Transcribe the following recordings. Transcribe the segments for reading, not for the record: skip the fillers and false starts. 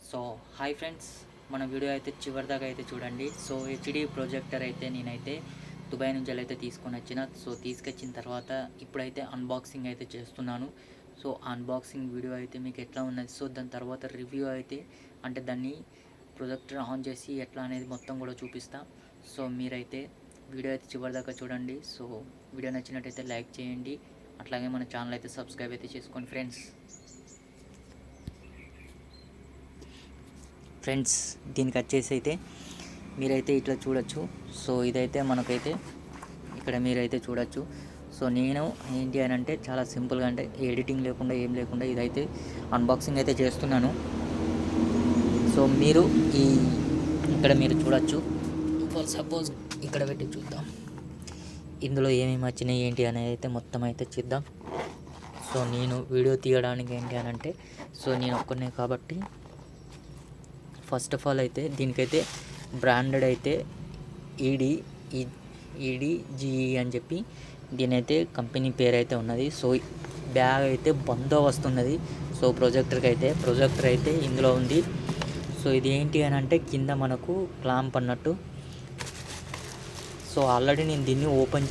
So hi friends, మన video అయితే చివరిదాకా అయితే చూడండి. సో హెచ్డి ప్రొజెక్టర్ అయితే నేనైతే దుబాయ్ నుంచి అయితే తీసుకొని వచ్చిన. సో తీసుకొచ్చిన తర్వాత ఇప్పుడైతే అన్బాక్సింగ్ అయితే చేస్తున్నాను. సో అన్బాక్సింగ్ వీడియో అయితే మీకు ఎట్లా ఉన్నది, సో దాని తర్వాత రివ్యూ అయితే అంటే దాన్ని ప్రొజెక్టర్ ఆన్ చేసి ఎట్లా అనేది మొత్తం కూడా చూపిస్తా. సో మీరైతే వీడియో అయితే చివరిదాకా చూడండి. సో వీడియో నచ్చినట్టయితే లైక్ చేయండి, అట్లాగే మన ఛానల్ అయితే సబ్స్క్రైబ్ అయితే చేసుకోండి ఫ్రెండ్స్ దీనికి వచ్చేసి అయితే మీరైతే ఇట్లా చూడొచ్చు. సో ఇదైతే మనకైతే ఇక్కడ మీరైతే చూడొచ్చు. సో నేను ఏంటి అని అంటే చాలా సింపుల్గా, అంటే ఎడిటింగ్ లేకుండా ఏం లేకుండా ఇదైతే అన్బాక్సింగ్ అయితే చేస్తున్నాను. సో మీరు ఇక్కడ మీరు చూడొచ్చు. సపోజ్ ఇక్కడ పెట్టి చూద్దాం ఇందులో ఏమేమి వచ్చినాయి ఏంటి అనేది అయితే మొత్తం అయితే చూద్దాం. సో నేను వీడియో తీయడానికి ఏంటి అని అంటే సో నేను ఒక్కనే కాబట్టి ఫస్ట్ ఆఫ్ ఆల్ అయితే దీనికైతే బ్రాండెడ్ అయితే ఈడీజీఈ అని చెప్పి దీనైతే కంపెనీ పేరు అయితే ఉన్నది. సో బ్యాగ్ అయితే బందోబస్తు ఉన్నది. సో ప్రొజెక్టర్ అయితే ఇందులో ఉంది. సో ఇది ఏంటి అని అంటే కింద మనకు క్లాంప్ అన్నట్టు. సో ఆల్రెడీ నేను దీన్ని ఓపెన్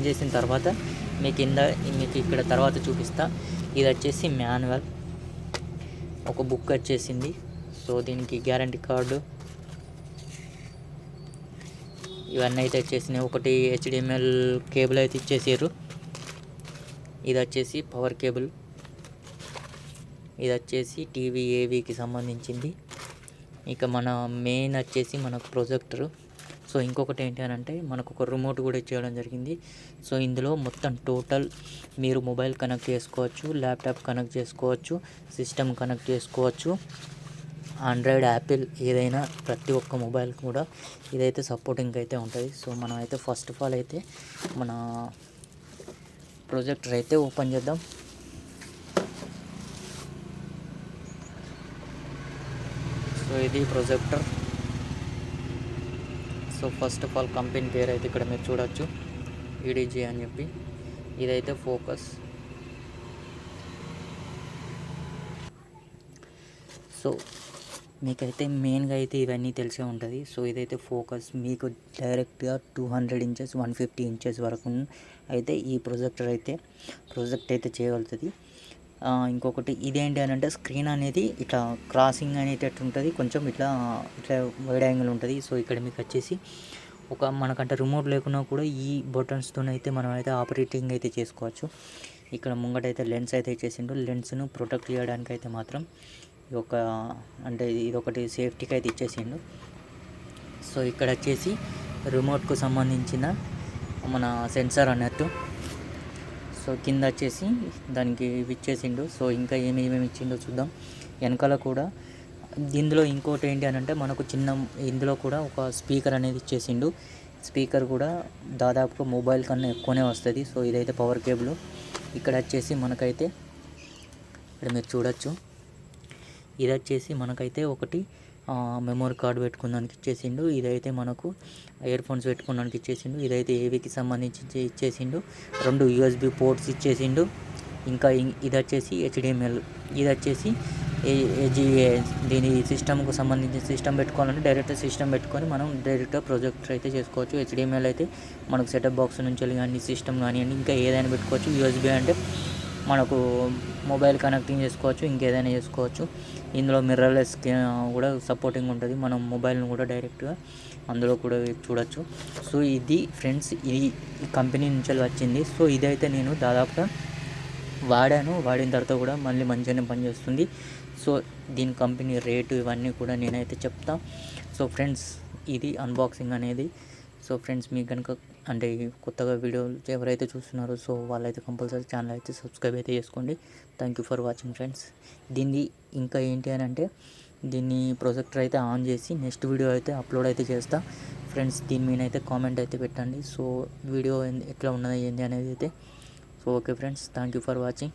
చేసిన తర్వాత మీకు ఇక్కడ తర్వాత చూపిస్తా. ఇది వచ్చేసి మాన్యువల్, ఒక బుక్ వచ్చేసింది. సో దీనికి గ్యారంటీ కార్డు ఇవన్నీ అయితే వచ్చేసినాయి. ఒకటి హెచ్డిఎంఎల్ కేబుల్ అయితే ఇచ్చేసారు. ఇది వచ్చేసి పవర్ కేబుల్, ఇది వచ్చేసి టీవీ ఏవీకి సంబంధించింది. ఇక మన మెయిన్ వచ్చేసి మనకు ప్రొజెక్టరు. సో ఇంకొకటి ఏంటి అని అంటే మనకు ఒక రిమోట్ కూడా ఇచ్చేయడం జరిగింది. సో ఇందులో మొత్తం టోటల్ మీరు మొబైల్ కనెక్ట్ చేసుకోవచ్చు, ల్యాప్టాప్ కనెక్ట్ చేసుకోవచ్చు, సిస్టమ్ కనెక్ట్ చేసుకోవచ్చు, ఆండ్రాయిడ్, యాపిల్ ఏదైనా ప్రతి ఒక్క మొబైల్ కూడా ఇదైతే సపోర్టింగ్ అయితే ఉంటుంది. సో మనం అయితే ఫస్ట్ ఆఫ్ ఆల్ అయితే మన ప్రొజెక్టర్ అయితే ఓపెన్ చేద్దాం. సో ఇది projector. So first of all company పేరు అయితే ఇక్కడ మీరు చూడవచ్చు, ఈడీజీ అని చెప్పి. ఇదైతే ఫోకస్. సో మీకైతే మెయిన్గా అయితే ఇవన్నీ తెలిసే ఉంటుంది. సో ఇదైతే ఫోకస్ మీకు డైరెక్ట్గా 200 ఇంచెస్ 150 ఇంచెస్ వరకు అయితే ఈ ప్రొజెక్టర్ అయితే చేయగలుగుతుంది. ఇంకొకటి ఇదేంటి అని అంటే స్క్రీన్ అనేది ఇట్లా క్రాసింగ్ అనేది ఉంటుంది, కొంచెం ఇట్లా వైడ్ యాంగిల్ ఉంటుంది. సో ఇక్కడ మీకు వచ్చేసి మనకంటే రిమోట్ లేకున్నా కూడా ఈ బటన్స్తో అయితే మనం అయితే ఆపరేటింగ్ అయితే చేసుకోవచ్చు. ఇక్కడ ముంగటైతే లెన్స్ అయితే ఇచ్చేసిండు. లెన్స్ను ప్రొటెక్ట్ చేయడానికి అయితే మాత్రం ఇదొకటి సేఫ్టీకి అయితే ఇచ్చేసిండు. సో ఇక్కడ వచ్చేసి రిమోట్కు సంబంధించిన మన సెన్సార్ అన్నట్టు. సో కింద వచ్చేసి దానికి ఇచ్చేసిండు. సో ఇంకా ఏమేమి ఇచ్చిండో చూద్దాం. వెనకాల కూడా ఇందులో ఇంకోటి ఏంటి అని అంటే మనకు ఇందులో కూడా ఒక స్పీకర్ అనేది ఇచ్చేసిండు. స్పీకర్ కూడా దాదాపుగా మొబైల్ కన్నా ఎక్కువనే వస్తుంది. సో ఇదైతే పవర్ కేబుల్. ఇక్కడ వచ్చేసి మనకైతే ఇక్కడ మీరు చూడొచ్చు, ఇది వచ్చేసి మనకైతే ఒకటి మెమరీ కార్డు పెట్టుకోవడానికి ఇచ్చేసిండు. ఇదైతే మనకు ఇయర్ ఫోన్స్ పెట్టుకోవడానికి ఇచ్చేసిండు. ఇదైతే ఏవీకి సంబంధించి ఇచ్చేసిండు. 2 USB పోర్ట్స్ ఇచ్చేసిండు. ఇంకా ఇది వచ్చేసి హెచ్డిఎంఎల్, ఇది వచ్చేసి దీని సిస్టమ్కు సంబంధించిన సిస్టమ్ పెట్టుకోవాలంటే డైరెక్ట్ సిస్టమ్ పెట్టుకొని మనం డైరెక్ట్గా ప్రొజెక్టర్ అయితే చేసుకోవచ్చు. హెచ్డిఎంఎల్ అయితే మనకు సెటప్ బాక్స్ నుంచి కానీ సిస్టమ్ కానివ్వండి ఇంకా ఏదైనా పెట్టుకోవచ్చు. USB అంటే మనకు మొబైల్ కనెక్టింగ్ చేసుకోవచ్చు, ఇంకేదైనా చేసుకోవచ్చు. ఇందులో మిర్రర్లెస్ కూడా సపోర్టింగ్ ఉంటుంది, మనం మొబైల్ని కూడా డైరెక్ట్గా అందులో కూడా చూడొచ్చు. సో ఇది ఫ్రెండ్స్ ఈ కంపెనీ నుంచి వచ్చింది. సో ఇదైతే నేను దాదాపుగా వాడిన తర్వాత కూడా మళ్ళీ మంచిగానే పనిచేస్తుంది. సో దీని కంపెనీ రేటు ఇవన్నీ కూడా నేనైతే చెప్తా. సో ఫ్రెండ్స్ ఇది అన్బాక్సింగ్ అనేది. సో ఫ్రెండ్స్ మీకు కనుక అంటే కొత్తగా వీడియోలు ఎవరైతే చూస్తున్నారో సో వాళ్ళైతే కంపల్సరీ ఛానల్ అయితే సబ్స్క్రైబ్ అయితే చేసుకోండి. Thank you for watching friends. దీన్ని ఇంకా ఏంటి అని అంటే దీన్ని ప్రొజెక్టర్ అయితే ఆన్ చేసి నెక్స్ట్ వీడియో అయితే అప్లోడ్ అయితే చేస్తా ఫ్రెండ్స్. దీని మీద అయితే కామెంట్ అయితే పెట్టండి. సో వీడియో ఎట్లా ఉన్నది ఏంటి అనేది అయితే. So okay friends, thank you for watching.